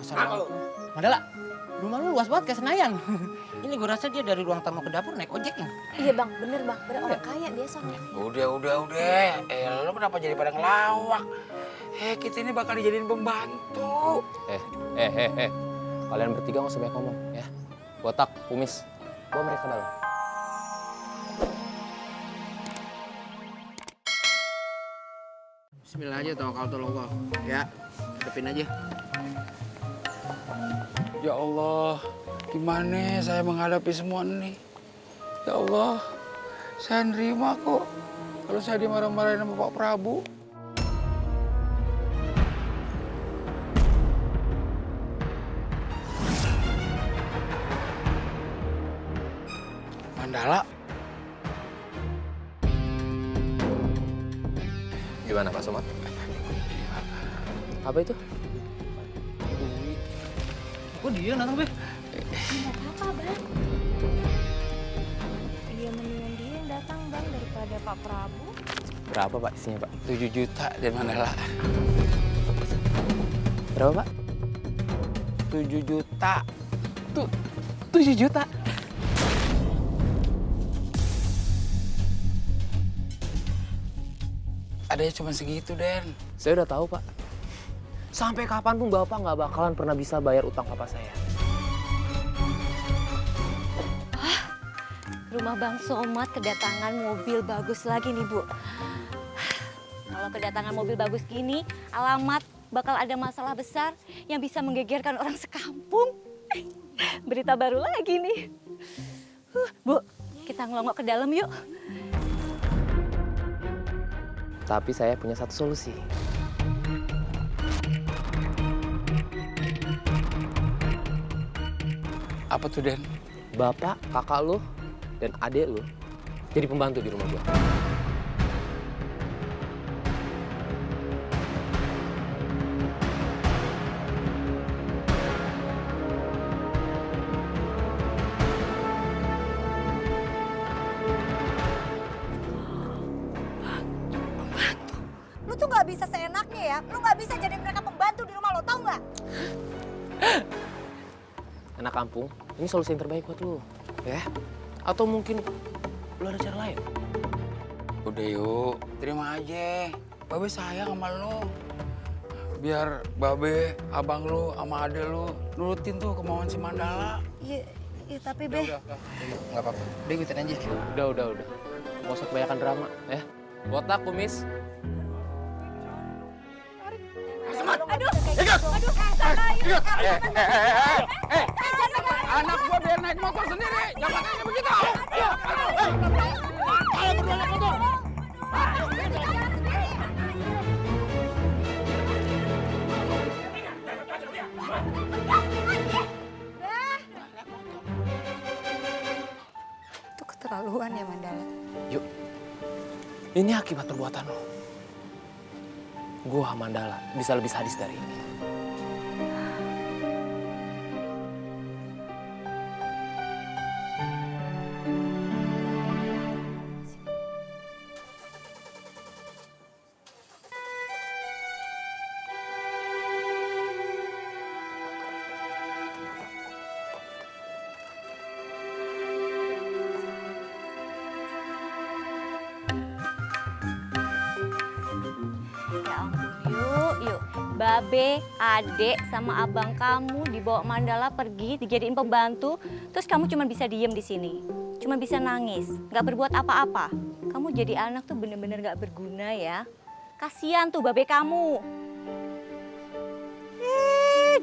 Kasar banget. Mandala, rumah lu luas banget kayak Senayan. Ini gue rasa dia dari ruang tamu ke dapur naik ojek nih. Iya bang, bener bang. Bener orang kaya biasanya. Udah. Lo kenapa jadi pada ngelawak? Kita ini bakal dijadiin pembantu. Kalian bertiga nggak usah banyak ngomong, ya. Botak, kumis, bawa mereka ke dalam. Bismillah aja tawakal. Ya, hadapin aja. Ya Allah, gimana saya menghadapi semua ini? Ya Allah, saya nerima kok. Kalau saya dimarah-marahin sama Pak Prabu. Mandala, Gimana Pak Somad? Apa itu? Kok dia datang, Be? Nggak apa-apa bang. Iya mendingan dia yang datang bang daripada Pak Prabu. Berapa Pak isinya Pak? 7 juta dari Mandala. Berapa Pak? 7 juta. 7 juta? Adanya cuma segitu, Den. Saya udah tahu Pak. Sampai kapanpun Bapak nggak bakalan pernah bisa bayar utang papa saya. Rumah Bang Somad kedatangan mobil bagus lagi nih Bu. Kalau kedatangan mobil bagus gini, alamat bakal ada masalah besar yang bisa menggegerkan orang sekampung. Berita baru lagi nih. Bu, kita ngelongok ke dalam yuk. Tapi saya punya satu solusi. Apa tuh, Den? Bapak, kakak lo, dan adik lo jadi pembantu di rumah gua. Lu tuh nggak bisa seenaknya ya. Lu nggak bisa jadi mereka pembantu di rumah lo, tau nggak? Anak kampung, ini solusi yang terbaik buat lo, ya? Atau mungkin lo ada cara lain? Udah yuk, terima aja. Babe sayang sama lo. Biar Babe, abang lo, sama ade lo nurutin tuh kemauan si Mandala. Iya, tapi Udah. Nggak apa-apa. Udah ikutin aja. Udah. Nggak usah kebanyakan drama, ya? Botak, kumis. Anak gua biar naik motor sendiri, jangan kayak begitu. Ayo berdua naik motor. itu keterlaluan ya Mandala. Yuk, ini akibat perbuatan lo. Gua Mandala bisa lebih sadis dari ini. Ya ampun, yuk. Babe, adek, sama abang kamu dibawa Mandala pergi, dijadiin pembantu. Terus kamu cuma bisa diem di sini. Cuma bisa nangis, nggak berbuat apa-apa. Kamu jadi anak tuh bener-bener nggak berguna ya. Kasian tuh babe kamu.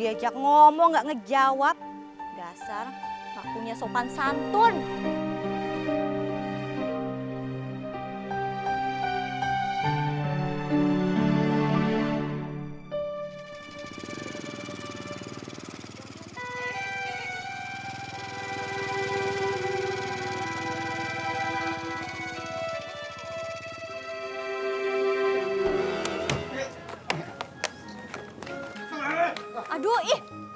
Diajak ngomong nggak ngejawab. Dasar nggak punya sopan santun. Aduh,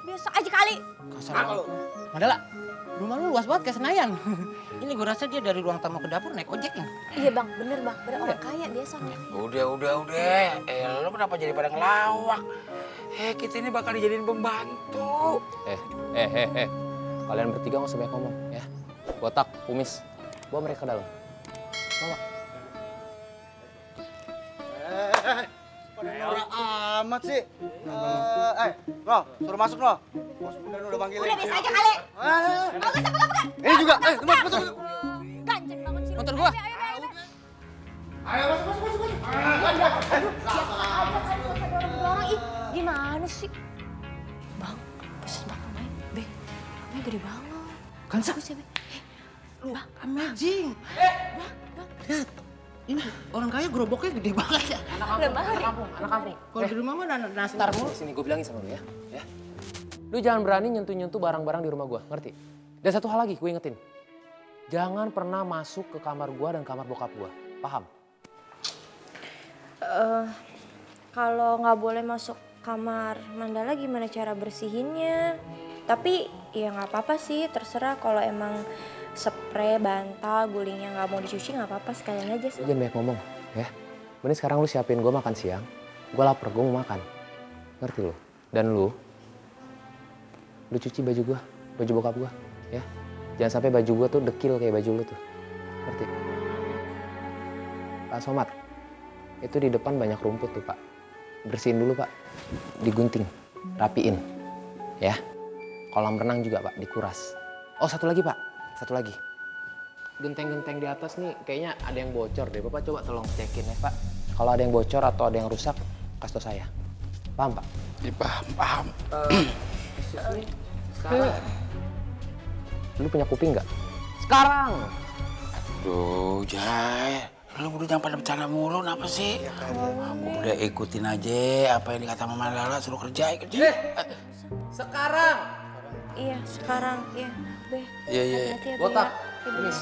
biasa aja kali. Kasar banget. Mandala, rumah lu luas banget kayak Senayan. Ini gue rasa dia dari ruang tamu ke dapur naik ojek nih. Iya bang, bener bang. Bener orang kaya biasanya. Udah. Lo kenapa jadi pada ngelawak? Kita ini bakal dijadiin pembantu. Kalian bertiga nggak usah banyak ngomong ya. Botak, kumis, bawa mereka ke dalam. Bawa. Norak amat sih. Bro, suruh masuk lo. Bos bener udah manggilin. Udah bisa aja kali. Ini juga, masuk. Ganjen banget sih. Motor gua. Ayo masuk. Dorong ih, gimana sih? Bang, buset bang main. Be, rumahnya gede banget. Kan Sa? Buset, Be. Lu amazing. Lihat, ini orang kaya geroboknya gede banget ya. Anak kampung. Kalau di rumah mah nastar mulu. Sini gue bilangin sama lu ya. Lu jangan berani nyentuh-nyentuh barang-barang di rumah gua, ngerti? Dan satu hal lagi gue ingetin. Jangan pernah masuk ke kamar gua dan kamar bokap gua. Paham? Kalau nggak boleh masuk kamar Mandala gimana cara bersihinnya? Tapi ya nggak apa-apa sih, terserah kalau emang spray, bantal, gulingnya nggak mau dicuci nggak apa-apa, sekalian aja sih. Jangan banyak ngomong ya. Mending sekarang lu siapin gua makan siang. Gua lapar, gua mau makan. Ngerti lu? Dan lu cuci baju gua, baju bokap gua ya. Jangan sampai baju gua tuh dekil kayak baju lu tuh. Ngerti? Pak Somad, itu di depan banyak rumput tuh Pak. Bersihin dulu Pak, digunting, rapiin, ya. Kolam renang juga Pak, dikuras. Oh satu lagi Pak, satu lagi. Genteng-genteng di atas nih kayaknya ada yang bocor deh. Bapak coba tolong cekin ya Pak. Kalau ada yang bocor atau ada yang rusak, kasih tau saya. Paham Pak? Ya, paham. Sekarang, lu punya kuping nggak? Sekarang! Duh, Jai. Lu udah jangan pada bercanda mulu, kenapa sih? Udah ikutin aja apa yang dikata Mama Lala, suruh kerja. Sekarang! Iya, sekarang ya, Be. Iya. Hati-hati ya, Be. Botak, Ya, Be. Miss.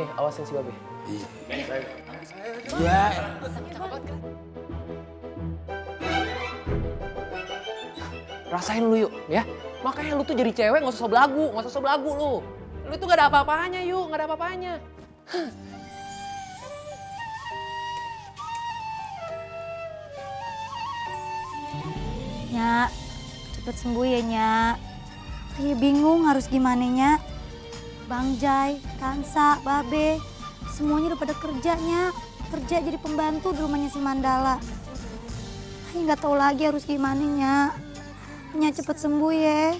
Nih, awasin si Babe. Iya. Rasain lu yuk, ya. Makanya lu tuh jadi cewek nggak usah sok belagu lu. Lu tuh gak ada apa-apanya yuk, gak ada apa-apanya. Nyak, cepet sembuh ya Nyak. Saya bingung harus gimana Nyak. Bang Jai, Kansa, Babe, semuanya udah pada kerja Nyak. Kerja jadi pembantu di rumahnya si Mandala. Saya nggak tahu lagi harus gimana Nyak. Nyak cepet sembuh ya.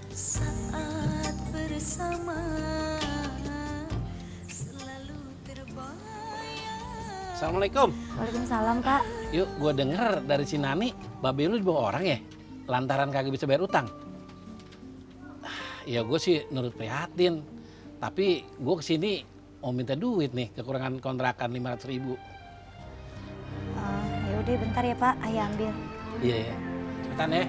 Saat bersama selalu terbayang. Assalamualaikum. Waalaikumsalam Kak. Yuk, gue denger dari si Nani, babe lu dibawa orang ya? Lantaran kagak bisa bayar utang. Ya gue sih nurut prihatin. Tapi gue kesini mau minta duit nih, kekurangan kontrakan 500.000. Ya udah bentar ya Pak, ayah ambil. Iya ya, cepetan ya.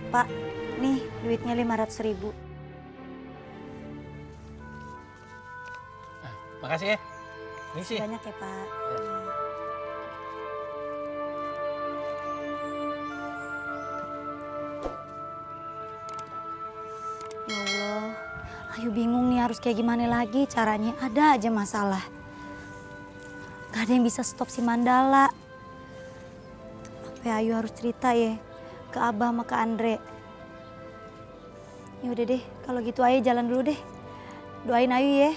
Pak, nih duitnya 500.000. Makasih ya. Ini sih. Banyak ya Pak. Ya Allah, Ayu bingung nih harus kayak gimana lagi caranya. Ada aja masalah. Gak ada yang bisa stop si Mandala. Apa ya Ayu harus cerita ya ke Abah sama ke Andre. Ya udah deh, kalau gitu Ayu jalan dulu deh. Doain Ayu ya.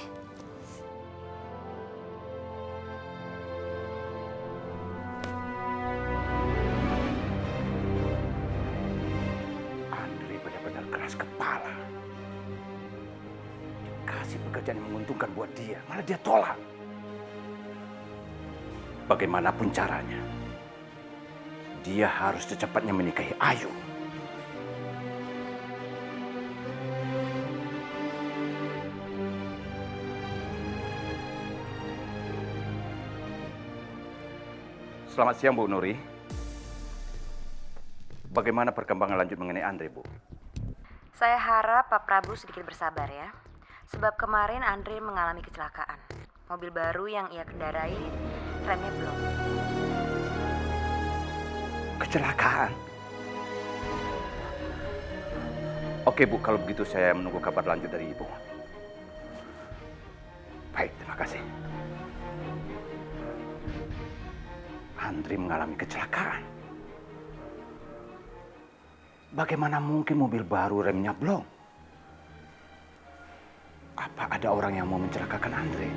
Andre benar-benar keras kepala. Kasih pekerjaan yang menguntungkan buat dia, malah dia tolak. Bagaimanapun caranya, dia harus secepatnya menikahi Ayu. Selamat siang Bu Nuri. Bagaimana perkembangan lanjut mengenai Andre, Bu? Saya harap Pak Prabu sedikit bersabar ya. Sebab kemarin Andre mengalami kecelakaan. Mobil baru yang ia kendarai, remnya belum. Kecelakaan? Oke Bu, kalau begitu saya menunggu kabar lanjut dari Ibu. Baik, terima kasih. Andri mengalami kecelakaan. Bagaimana mungkin mobil baru remnya blong? Apa ada orang yang mau mencelakakan Andre?